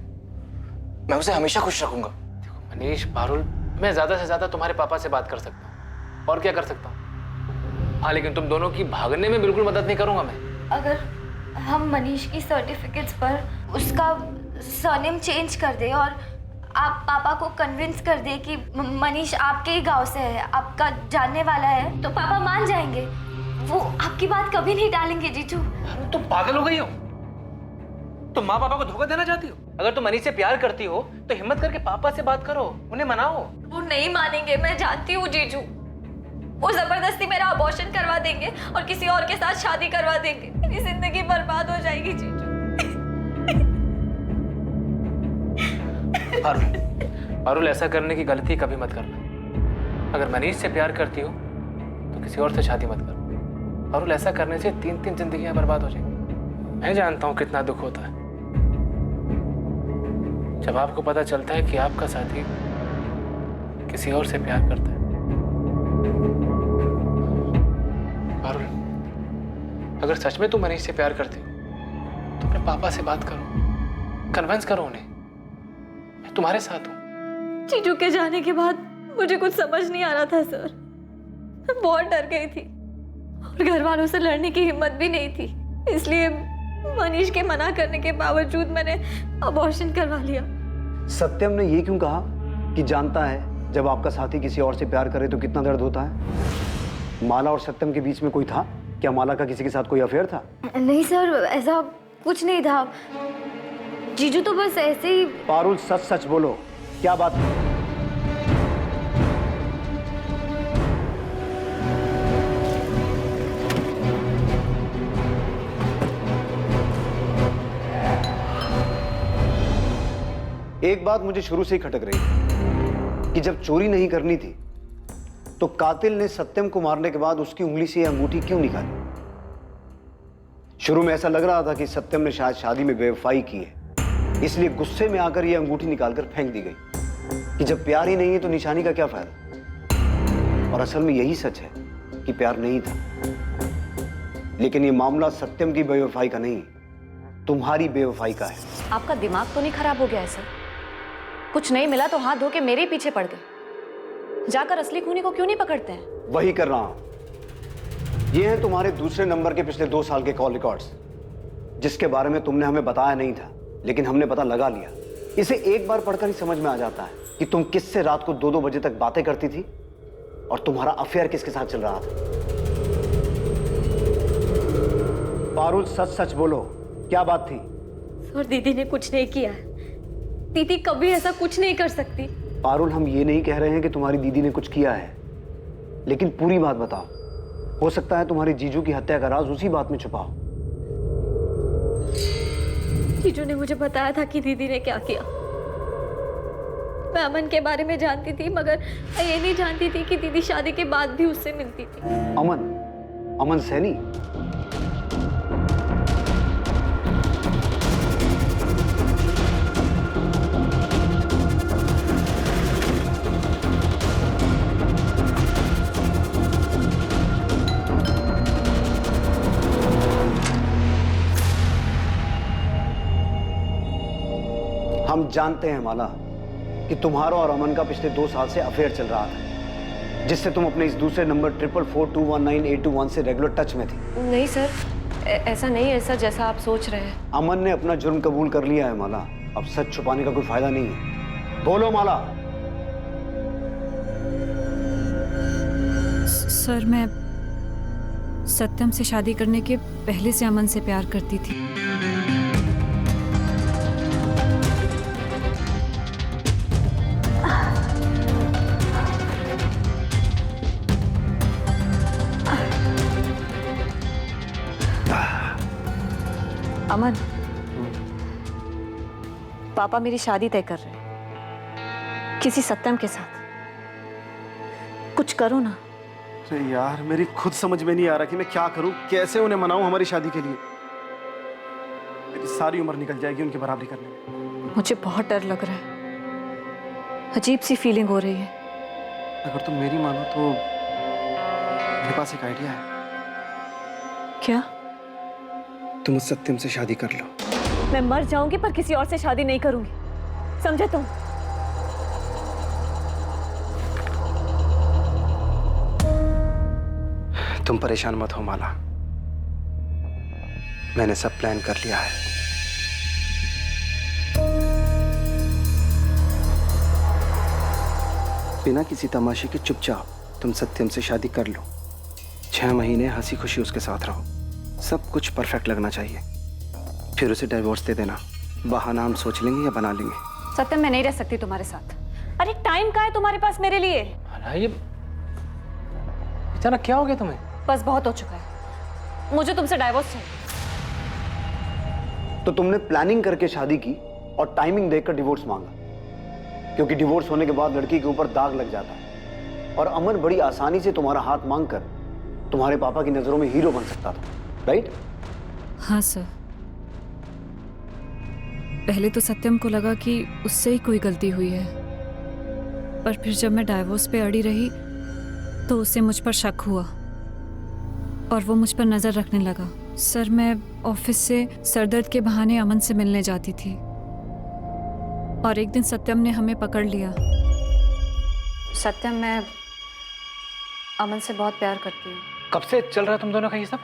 मैं उसे हमेशा खुश रखूंगा। देखो मनीष, पारुल, मैं ज्यादा से ज्यादा तुम्हारे पापा से बात कर सकता हूँ, और क्या कर सकता हूँ। हाँ, लेकिन तुम दोनों की भागने में बिल्कुल मदद नहीं करूंगा मैं। अगर हम मनीष की सर्टिफिकेट्स पर उसका सरनेम चेंज कर दे और आप पापा को कन्विंस कर दे कि मनीष आपके ही गांव से है, आपका जानने वाला है, तो पापा मान जाएंगे। वो आपकी बात कभी नहीं टालेंगे जीजू। तुम पागल हो गई हो? तुम माँ पापा को धोखा देना चाहती हो? अगर तुम मनीष से प्यार करती हो तो हिम्मत करके पापा से बात करो, उन्हें मनाओ। वो नहीं मानेंगे, मैं जानती हूँ जीजू। वो जबरदस्ती मेरा अबॉर्शन करवा देंगे और किसी और के साथ शादी करवा देंगे। मेरी जिंदगी बर्बाद हो जाएगी जीजू। पारुल, ऐसा करने की गलती कभी मत करना। अगर मनीष से प्यार करती हो तो किसी और से शादी मत करो। पारुल, ऐसा करने से 3 जिंदगियां बर्बाद हो जाएंगी। मैं जानता हूं कितना दुख होता है जब आपको पता चलता है कि आपका साथी किसी और से प्यार करता है। पारुल, अगर सच में तुम मनीष से प्यार करते हो तो अपने पापा से बात करो, कन्विंस करो उन्हें। तुम्हारे साथ हूँ। जीजू के जाने के बाद मुझे कुछ समझ नहीं आ रहा था सर। मैं बहुत डर गई थी और घर वालों से लड़ने की हिम्मत भी नहीं थी, इसलिए मनीष के मना करने के बावजूद मैंने अबॉर्शन करवा लिया। सत्यम ने ये क्यों कहा कि जानता है जब आपका साथी किसी और से प्यार करे तो कितना दर्द होता है? माला और सत्यम के बीच में कोई था क्या? माला का किसी के साथ कोई अफेयर था? नहीं सर, ऐसा कुछ नहीं था। जीजू तो बस ऐसे ही। पारुल सच सच बोलो, क्या बात है? एक बात मुझे शुरू से ही खटक रही है कि जब चोरी नहीं करनी थी तो कातिल ने सत्यम को मारने के बाद उसकी उंगली से यह अंगूठी क्यों निकाली? शुरू में ऐसा लग रहा था कि सत्यम ने शायद शादी में बेवफाई की है, इसलिए गुस्से में आकर यह अंगूठी निकालकर फेंक दी गई कि जब प्यार ही नहीं है तो निशानी का क्या फायदा। और असल में यही सच है कि प्यार नहीं था। लेकिन यह मामला सत्यम की बेवफाई का नहीं, तुम्हारी बेवफाई का है। आपका दिमाग तो नहीं खराब हो गया है सर? कुछ नहीं मिला तो हाथ धो के मेरे ही पीछे पड़ गए। जाकर असली खूनी को क्यों नहीं पकड़ते हैं? वही कर रहा हूं। ये हैं तुम्हारे दूसरे नंबर के पिछले 2 साल के कॉल रिकॉर्ड्स, जिसके बारे में तुमने हमें बताया नहीं था, लेकिन हमने पता लगा लिया। इसे एक बार पढ़कर ही समझ में आ जाता है कि तुम किससे रात को 2-2 बजे तक बातें करती थी और तुम्हारा अफेयर किसके साथ चल रहा था। पारुल सच सच बोलो, क्या बात थी? सर दीदी ने कुछ नहीं किया है। दीदी कभी ऐसा कुछ नहीं कर सकती। पारुल हम ये नहीं कह रहे हैं कि तुम्हारी दीदी ने कुछ किया है, लेकिन पूरी बात बताओ। हो सकता है तुम्हारे जीजू की हत्या का राज उसी बात में छुपा हो। जीजू ने मुझे बताया था कि दीदी ने क्या किया। मैं अमन के बारे में जानती थी, मगर मैं ये नहीं जानती थी कि दीदी शादी के बाद भी उससे मिलती थी। अमन सैनी? हम जानते हैं माला कि तुम्हारा और अमन का पिछले 2 साल से अफेयर चल रहा था, जिससे तुम अपने इस दूसरे नंबर 444219821 से रेगुलर टच में थी। नहीं सर, ऐसा नहीं, ऐसा जैसा आप सोच रहे हैं। अमन ने अपना जुर्म कबूल कर लिया है माला। अब सच छुपाने का कोई फायदा नहीं है। बोलो माला। सर मैं सत्यम से शादी करने के पहले से अमन से प्यार करती थी। अमन, पापा मेरी शादी तय कर रहे हैं किसी सत्यम के साथ। कुछ करो ना। अरे यार, मेरी खुद समझ में नहीं आ रहा कि मैं क्या करूं, कैसे उन्हें मनाऊं हमारी शादी के लिए। मेरी सारी उम्र निकल जाएगी उनकी बराबरी करने में। मुझे बहुत डर लग रहा है, अजीब सी फीलिंग हो रही है। अगर तुम मेरी मानो तो मेरे पास एक आइडिया है। क्या? तुम उस सत्यम से शादी कर लो। मैं मर जाऊंगी पर किसी और से शादी नहीं करूंगी, समझे तुम? तुम परेशान मत हो माला, मैंने सब प्लान कर लिया है। बिना किसी तमाशे के चुपचाप तुम सत्यम से शादी कर लो। 6 महीने हंसी खुशी उसके साथ रहो, सब कुछ परफेक्ट लगना चाहिए। फिर उसे डिवोर्स दे देना। बहाना हम सोच लेंगे या बना लेंगे। सत्यम, मैं नहीं रह सकती तुम्हारे साथ। अरे टाइम कहाँ है तुम्हारे पास मेरे लिए? ये अचानक क्या हो गया तुम्हें? बस बहुत हो चुका है, मुझे तुमसे डाइवोर्स चाहिए। तो तुमने प्लानिंग करके शादी की और टाइमिंग देखकर डिवोर्स मांगा, क्योंकि डिवोर्स होने के बाद लड़की के ऊपर दाग लग जाता है। और अमन बड़ी आसानी से तुम्हारा हाथ मांगकर तुम्हारे पापा की नजरों में हीरो बन सकता था, राइट? हाँ सर, पहले तो सत्यम को लगा कि उससे ही कोई गलती हुई है, पर फिर जब मैं डाइवोर्स पे अड़ी रही तो उसे मुझ पर शक हुआ और वो मुझ पर नजर रखने लगा। सर, मैं ऑफिस से सरदर्द के बहाने अमन से मिलने जाती थी। और एक दिन सत्यम ने हमें पकड़ लिया। सत्यम, मैं अमन से बहुत प्यार करती हूँ। कब से चल रहा है तुम दोनों का ये सब?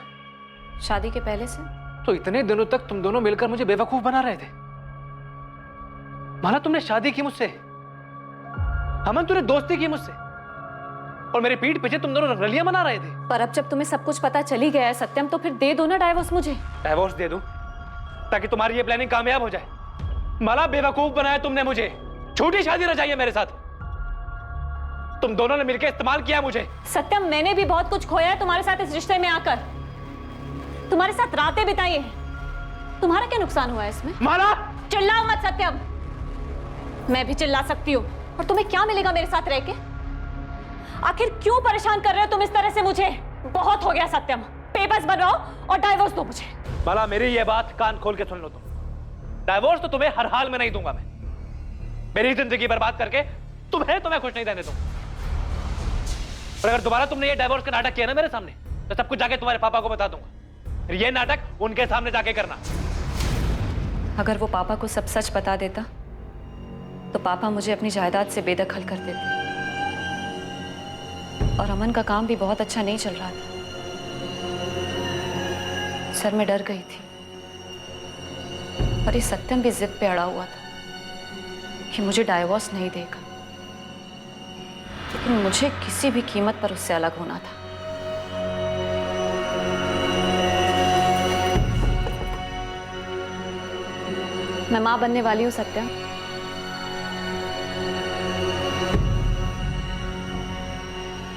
शादी के पहले से। तो इतने दिनों तक तुम दोनों मिलकर मुझे बेवकूफ बना रहे थे। माला, तुमने शादी की मुझसे, अमन तूने दोस्ती की मुझसे, और मेरे पीठ पीछे तुम दोनों रंगरलियां मना रहे थे। पर अब जब तुम्हें सब कुछ पता चली गया है सत्यम, तो फिर दे दो ना डाइवोर्स मुझे। डाइवोर्स दे दूं ताकि तुम्हारी ये प्लानिंग कामयाब हो जाए? माला, बेवकूफ बनाया तुमने मुझे। झूठी शादी रचाई है मेरे साथ। तुम दोनों ने मिलकर इस्तेमाल किया मुझे। सत्यम, मैंने भी बहुत कुछ खोया है तुम्हारे साथ इस रिश्ते में आकर। तुम्हारे साथ रातें बिताई है। तुम्हारा क्या नुकसान हुआ है इसमें? माला, चिल्लाओ मत सत्यम। मैं भी चिल्ला सकती हूँ। और तुम्हें क्या मिलेगा मेरे साथ रह के? आखिर क्यों परेशान कर रहे हो तुम इस तरह से मुझे? बहुत हो गया सत्यम। पेपर्स बनवाओ और डाइवोर्स दो मुझे। माला, मेरी ये बात कान खोल के सुन लो तुम। डाइवोर्स तो तुम्हें हर हाल में नहीं दूंगा मैं। मेरी जिंदगी बर्बाद करके तुम्हें तो मैं खुश नहीं रहने दूंगा। और अगर दोबारा तुमने ये डाइवोर्स का नाटक किया ना मेरे सामने, तो सब कुछ जाके तुम्हारे पापा को बता दूंगा। फिर ये नाटक उनके सामने जाके करना। अगर वो पापा को सब सच बता देता तो पापा मुझे अपनी जायदाद से बेदखल कर देते। और अमन का काम भी बहुत अच्छा नहीं चल रहा था। सर, मैं डर गई थी। और ये सत्यम भी जिद पे अड़ा हुआ था कि मुझे डाइवोर्स नहीं देगा, लेकिन मुझे किसी भी कीमत पर उससे अलग होना था। मैं मां बनने वाली हूं सत्यम।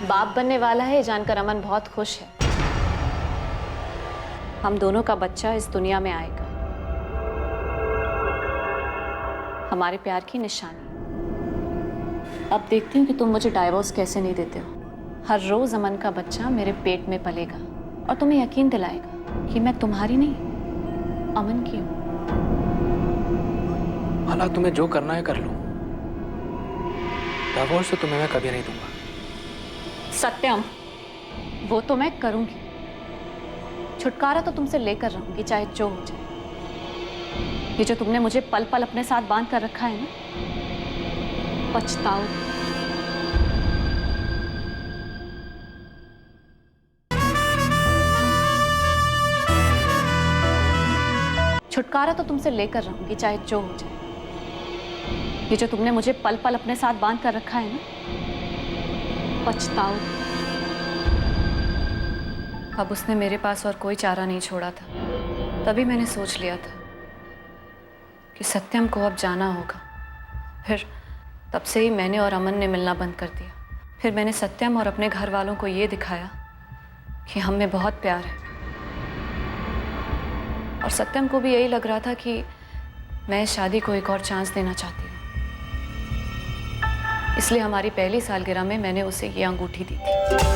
बाप बनने वाला है जानकर अमन बहुत खुश है। हम दोनों का बच्चा इस दुनिया में आएगा, हमारे प्यार की निशानी। अब देखती हूँ कि तुम मुझे डाइवोर्स कैसे नहीं देते हो। हर रोज अमन का बच्चा मेरे पेट में पलेगा और तुम्हें यकीन दिलाएगा कि मैं तुम्हारी नहीं, अमन की हूँ। माला, तुम्हें जो करना है कर लो। डाइवोर्स तो तुम्हें मैं कभी नहीं दूंगा। सत्यम, वो तो मैं करूंगी। छुटकारा तो तुमसे लेकर रहूंगी, चाहे जो हो जाए। ये जो तुमने मुझे पल पल अपने साथ बांध कर रखा है ना, पछताओ। छुटकारा तो तुमसे लेकर रहूंगी, चाहे जो हो जाए। ये जो तुमने मुझे पल पल अपने साथ बांध कर रखा है ना, पछताओ। अब उसने मेरे पास और कोई चारा नहीं छोड़ा था। तभी मैंने सोच लिया था कि सत्यम को अब जाना होगा। फिर तब से ही मैंने और अमन ने मिलना बंद कर दिया। फिर मैंने सत्यम और अपने घर वालों को ये दिखाया कि हम में बहुत प्यार है। और सत्यम को भी यही लग रहा था कि मैं इस शादी को एक और चांस देना चाहती हूँ। इसलिए हमारी पहली सालगिरह में मैंने उसे ये अंगूठी दी थी।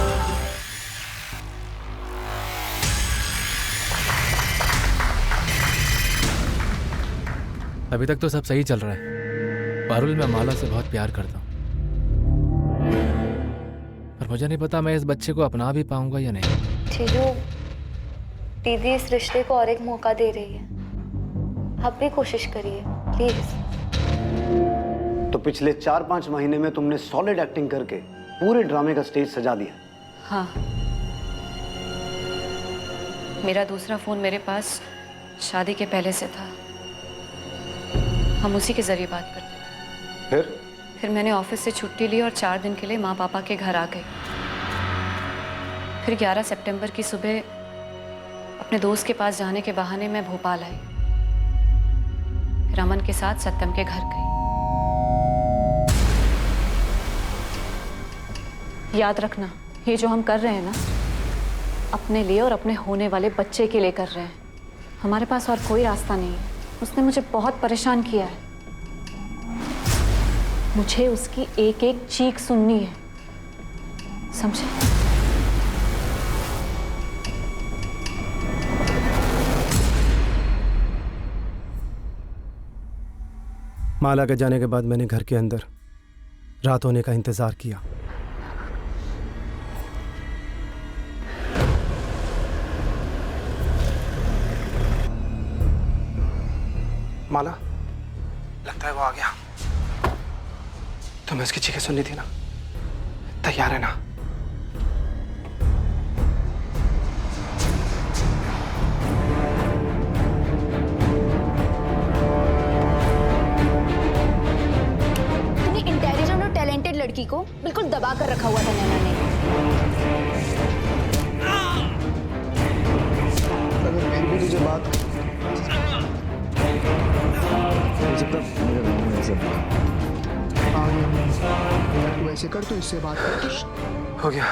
अभी तक तो सब सही चल रहा है। पारुल, मैं माला से बहुत प्यार करता हूँ, पर मुझे नहीं पता मैं इस बच्चे को अपना भी पाऊंगा या नहीं। जीजू, दीदी इस रिश्ते को और एक मौका दे रही है। आप भी कोशिश करिए प्लीज। तो पिछले 4-5 महीने में तुमने सॉलिड एक्टिंग करके पूरे ड्रामे का स्टेज सजा दिया। हाँ, मेरा दूसरा फोन मेरे पास शादी के पहले से था। हम उसी के जरिए बात करते थे। फिर मैंने ऑफिस से छुट्टी ली और 4 दिन के लिए माँ पापा के घर आ गई। फिर 11 सितंबर की सुबह अपने दोस्त के पास जाने के बहाने मैं भोपाल आई। फिर अमन के साथ सत्यम के घर गई। याद रखना, ये जो हम कर रहे हैं ना, अपने लिए और अपने होने वाले बच्चे के लिए कर रहे हैं। हमारे पास और कोई रास्ता नहीं है। उसने मुझे बहुत परेशान किया है। मुझे उसकी एक एक चीख सुननी है, समझे? माला के जाने के बाद मैंने घर के अंदर रात होने का इंतजार किया। माला, लगता है वो आ गया। तुम्हें उसकी चीखें सुननी थी ना? तैयार है ना? इंटेलिजेंट और टैलेंटेड लड़की को बिल्कुल दबा कर रखा हुआ था नैना ने। अगर फिर भी तुझे बात तू ऐसे कर तो इससे बात कर। हो गया।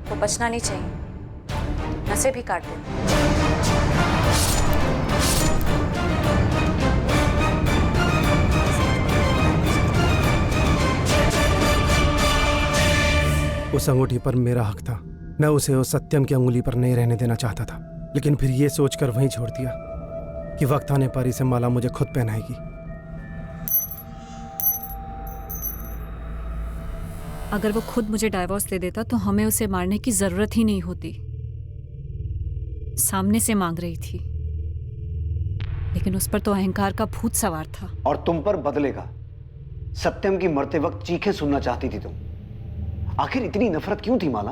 वो बचना नहीं चाहिए, नसें भी काट दे। उस अंगूठी पर मेरा हक था। मैं उसे उस सत्यम की अंगुली पर नहीं रहने देना चाहता था, लेकिन फिर ये सोचकर वहीं छोड़ दिया कि वक्त आने पर इसे माला मुझे खुद पहनाएगी। अगर वो खुद मुझे डाइवोर्स दे देता तो हमें उसे मारने की जरूरत ही नहीं होती। सामने से मांग रही थी, लेकिन उस पर तो अहंकार का भूत सवार था। और तुम पर बदले का। सत्यम की मरते वक्त चीखें सुनना चाहती थी तुम। आखिर इतनी नफरत क्यों थी माला?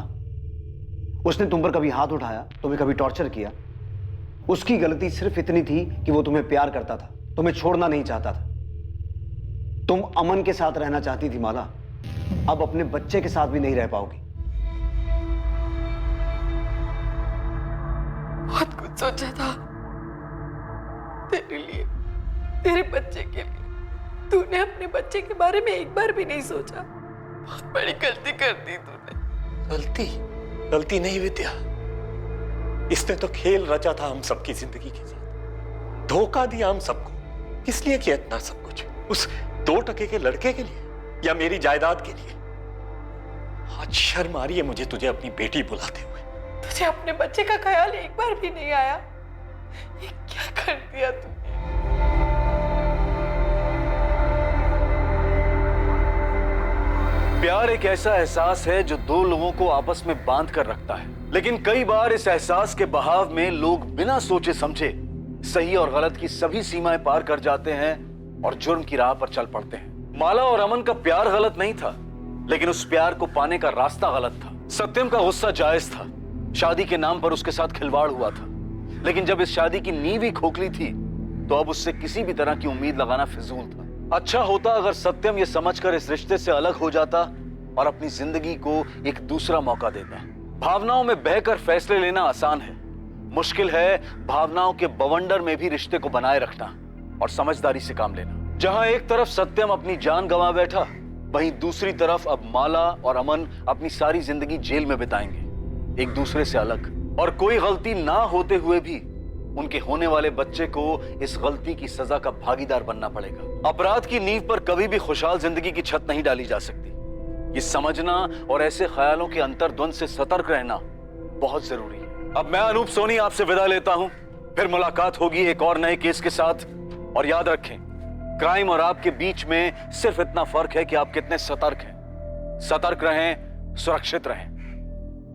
उसने तुम पर कभी हाथ उठाया, तुम्हें कभी टॉर्चर किया? उसकी गलती सिर्फ इतनी थी कि वो तुम्हें प्यार करता था, तुम्हें छोड़ना नहीं चाहता था। तुम अमन के साथ रहना चाहती थी माला, अब अपने बच्चे के साथ भी नहीं रह पाओगी। बहुत कुछ सोचा था तेरे लिए, तेरे बच्चे के लिए। तूने अपने बच्चे के बारे में एक बार भी नहीं सोचा। बहुत बड़ी गलती कर दी तूने। गलती नहीं विद्या, इसने तो खेल रचा था हम सबकी जिंदगी के साथ, धोखा दिया हम सबको। किस लिए किया इतना सब कुछ? उस 2 टके के लड़के के लिए या मेरी जायदाद के लिए? आज शर्म आ रही है मुझे तुझे अपनी बेटी बुलाते हुए। तुझे अपने बच्चे का ख्याल एक बार भी नहीं आया? ये क्या कर दिया तूने? प्यार एक ऐसा एहसास है जो 2 लोगों को आपस में बांध कर रखता है, लेकिन कई बार इस एहसास के बहाव में लोग बिना सोचे समझे सही और गलत की सभी सीमाएं पार कर जाते हैं और जुर्म की राह पर चल पड़ते हैं। माला और अमन का प्यार गलत नहीं था, लेकिन उस प्यार को पाने का रास्ता गलत था। सत्यम का गुस्सा जायज था, शादी के नाम पर उसके साथ खिलवाड़ हुआ था, लेकिन जब इस शादी की नींव ही खोखली थी तो अब उससे किसी भी तरह की उम्मीद लगाना फिजूल था। अच्छा होता अगर सत्यम ये समझकर इस रिश्ते से अलग हो जाता और अपनी जिंदगी को एक दूसरा मौका देता। भावनाओं में बहकर फैसले लेना आसान है, मुश्किल है भावनाओं के बवंडर में भी रिश्ते को बनाए रखना और समझदारी से काम लेना। जहां एक तरफ सत्यम अपनी जान गंवा बैठा, वहीं दूसरी तरफ अब माला और अमन अपनी सारी जिंदगी जेल में बिताएंगे, एक दूसरे से अलग। और कोई गलती ना होते हुए भी उनके होने वाले बच्चे को इस गलती की सजा का भागीदार बनना पड़ेगा। अपराध की नींव पर कभी भी खुशहाल जिंदगी की छत नहीं डाली जा सकती। ये समझना और ऐसे ख्यालों के अंतर्द्वंद से सतर्क रहना बहुत जरूरी है। अब मैं अनूप सोनी आपसे विदा लेता हूं, फिर मुलाकात होगी एक और नए केस के साथ। और याद रखें, क्राइम और आपके बीच में सिर्फ इतना फर्क है कि आप कितने सतर्क हैं। सतर्क रहें, सुरक्षित रहें।